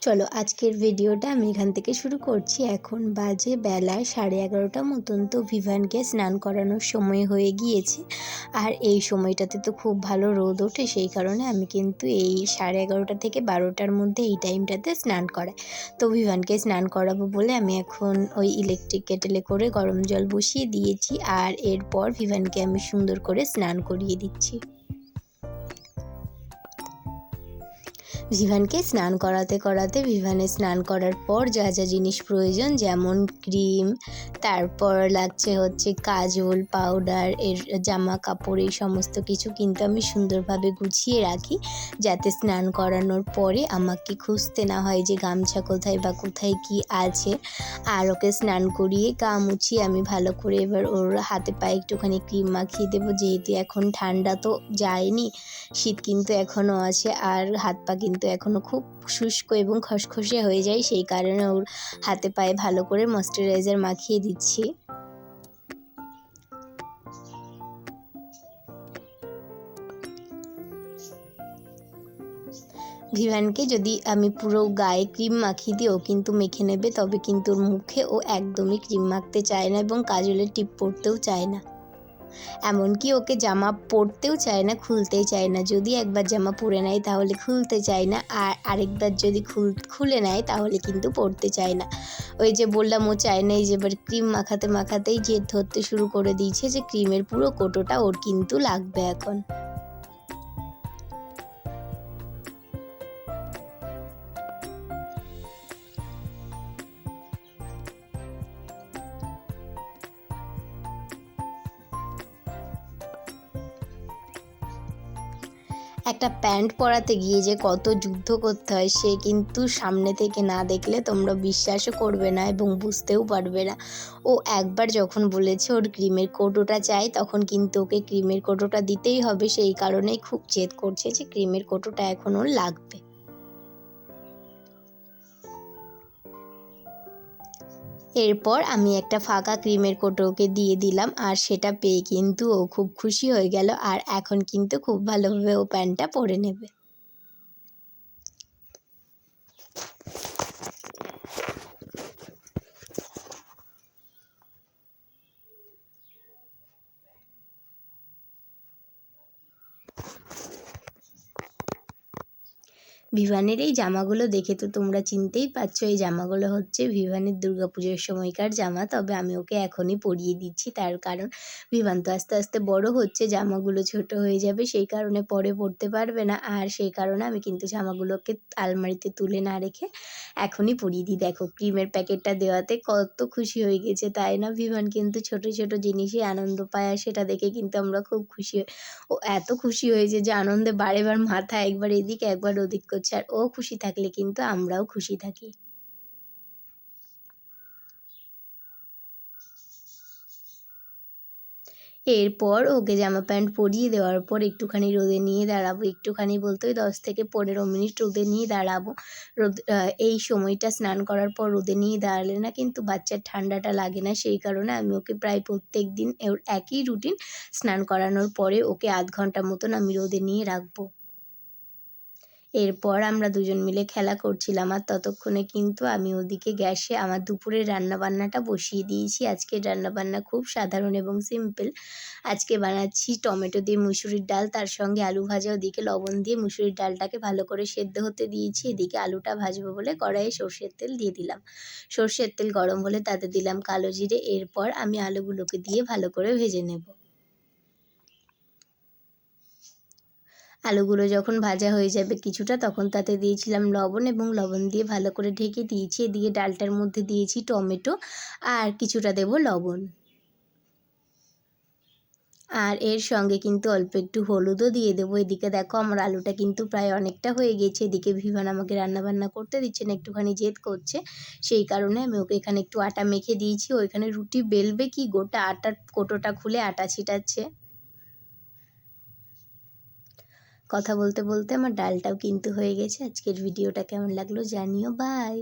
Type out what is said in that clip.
চলো আজকের ভিডিওটা আমি এখান থেকে শুরু করছি। এখন বাজে বেলা 11:30 মতন। তো ভিভানকে স্নান করানোর সময় হয়ে গিয়েছে, আর এই সময়টাতে তো খুব ভালো রোদ ওঠে, সেই কারণে আমি কিন্তু এই 11:30 থেকে 12টার মধ্যে এই টাইমটাতে স্নান করাই। তো ভিভানকে স্নান করাবো বলে আমি এখন ওই ইলেকট্রিক কেটেলে করে গরম জল বসিয়ে দিয়েছি, আর এরপর ভিভানকে আমি সুন্দর করে স্নান করিয়ে দিচ্ছি। ভিভানকে স্নান করাতে করাতে ভিভানের স্নান করার পর যা যা জিনিস প্রয়োজন, যেমন ক্রিম, তারপর লাগছে হচ্ছে কাজল, পাউডার, এর জামা কাপড়, এই সমস্ত কিছু কিন্তু আমি সুন্দরভাবে গুছিয়ে রাখি, যাতে স্নান করানোর পরে আমাকে খুঁজতে না হয় যে গামছা কোথায় বা কোথায় কি আছে। আর ওকে স্নান করিয়ে গা মুছিয়ে আমি ভালো করে এবার ওর হাতে পায়ে একটুখানি ক্রিম মাখিয়ে দেবো, যেহেতু এখন ঠান্ডা তো যায়নি, শীত কিন্তু এখনও আছে, আর হাত পা কিন্তু এখনও খুব শুষ্ক এবং খসখসে হয়ে যায়, সেই কারণে ওর হাতে পায়ে ভালো করে ময়েশ্চারাইজার মাখিয়ে দিচ্ছি। ভিভানকে যদি আমি পুরো গায়ে ক্রিম মাখিয়ে দিই ও কিন্তু মেখে নেবে, তবে কিন্তু ওর মুখে ও একদমই ক্রিম মাখতে চায় না এবং কাজলের টিপ পরতেও চায় না। এমনকি ওকে জামা পরতেও চায় না, খুলতেই চায় না। যদি একবার জামা পরে নেয় তাহলে খুলতে চায় না, আর আরেকবার যদি খুলে নেয় তাহলে কিন্তু পরতে চায় না। ওই যে বললাম, ও চায় না, এই যে এবার ক্রিম মাখাতে মাখাতেই জেদ ধরতে শুরু করে দিয়েছে যে ক্রিমের পুরো কৌটোটা ওর কিন্তু লাগবে এখন। একটা প্যান্ট পরাতে গিয়ে যে কত যুদ্ধ করতে হয়, সে কিন্তু সামনে থেকে না দেখলে তোমরা বিশ্বাসও করবে না এবং বুঝতেও পারবে না। ও একবার যখন বলেছে ওর ক্রিমের কৌটোটা চাই, তখন কিন্তু ওকে ক্রিমের কৌটোটা দিতেই হবে, সেই কারণেই খুব জেদ করছে যে ক্রিমের কৌটোটা এখন ওর লাগবে। এরপর আমি একটা ফাঁকা ক্রিমের কৌটো ওকে দিয়ে দিলাম, আর সেটা পেয়ে কিন্তু ও খুব খুশি হয়ে গেল, আর এখন কিন্তু খুব ভালোভাবে ও প্যান্টটা পরে নেবে। ভিভানের এই জামাগুলো দেখে তো তোমরা চিনতেই পারছো, এই জামাগুলো হচ্ছে ভিভানের দুর্গাপুজোর সময়কার জামা। তবে আমি ওকে এখনই পরিয়ে দিচ্ছি, তার কারণ ভিভান তো আস্তে আস্তে বড় হচ্ছে, জামাগুলো ছোট হয়ে যাবে, সেই কারণে পরে পরতে পারবে না, আর সেই কারণে আমি কিন্তু জামাগুলোকে আলমারিতে তুলে না রেখে এখনই পরিয়ে দিই। দেখো ক্রিমের প্যাকেটটা দেওয়াতে কত খুশি হয়ে গেছে, তাই না? ভিভান কিন্তু ছোট ছোট জিনিসে আনন্দ পায়, আর সেটা দেখে কিন্তু আমরা খুব খুশি হই। ও এত খুশি হয়েছে যে আনন্দে বারেবার মাথা একবার এদিক একবার ওদিক করছে, আর ও খুশি থাকলে কিন্তু আমরাও খুশি থাকি। এরপর ওকে জামা প্যান্ট পরিয়ে দেওয়ার পর একটুখানি রোদে নিয়ে দাঁড়াবো, একটুখানি বলতে ওই 10 থেকে 15 মিনিট রোদে নিয়ে দাঁড়াবো। রোদ এই সময়টা স্নান করার পর রোদে নিয়ে দাঁড়ালে না কিন্তু বাচ্চার ঠান্ডাটা লাগে না, সেই কারণে আমি ওকে প্রায় প্রত্যেক দিন ওর একই রুটিন, স্নান করানোর পরে ওকে আধ ঘন্টা মতন আমি রোদে নিয়ে রাখবো। এরপর আমরা দুজন মিলে খেলা করছিলাম, আর ততক্ষণে কিন্তু আমি ওদিকে গ্যাসে আমার দুপুরের রান্নাবান্নাটা বসিয়ে দিয়েছি। আজকের রান্নাবান্না খুব সাধারণ এবং সিম্পল। আজকে বানাচ্ছি টমেটো দিয়ে মুসুরির ডাল, তার সঙ্গে আলু ভাজা। ওদিকে লবণ দিয়ে মুসুরির ডালটাকে ভালো করে সেদ্ধ হতে দিয়েছি, এদিকে আলুটা ভাজবো বলে কড়াইয়ে সর্ষের তেল দিয়ে দিলাম। সর্ষের তেল গরম হলে তাতে দিলাম কালো জিরে, এরপর আমি আলুগুলোকে দিয়ে ভালো করে ভেজে নেব। আলুগুলো যখন ভাজা হয়ে যাবে কিছুটা, তখন তাতে দিয়েছিলাম লবণ, এবং লবণ দিয়ে ভালো করে ঢেকে দিয়েছি। এদিকে ডালটার মধ্যে দিয়েছি টমেটো, আর কিছুটা দেব লবণ, আর এর সঙ্গে কিন্তু অল্প একটু হলুদও দিয়ে দেবো। এদিকে দেখো আমার আলুটা কিন্তু প্রায় অনেকটা হয়ে গেছে। এদিকে ভিভান আমাকে রান্নাবান্না করতে দিচ্ছে না, একটুখানি জেদ করছে, সেই কারণে আমি ওকে এখানে একটু আটা মেখে দিয়েছি। ওইখানে রুটি বেলবে কি, গোটা আটার কোটোটা খুলে আটা ছিটাচ্ছে। কথা বলতে বলতে আমার ডালটাও কিন্তু হয়ে গেছে। আজকের ভিডিওটা কেমন লাগলো জানিও। বাই।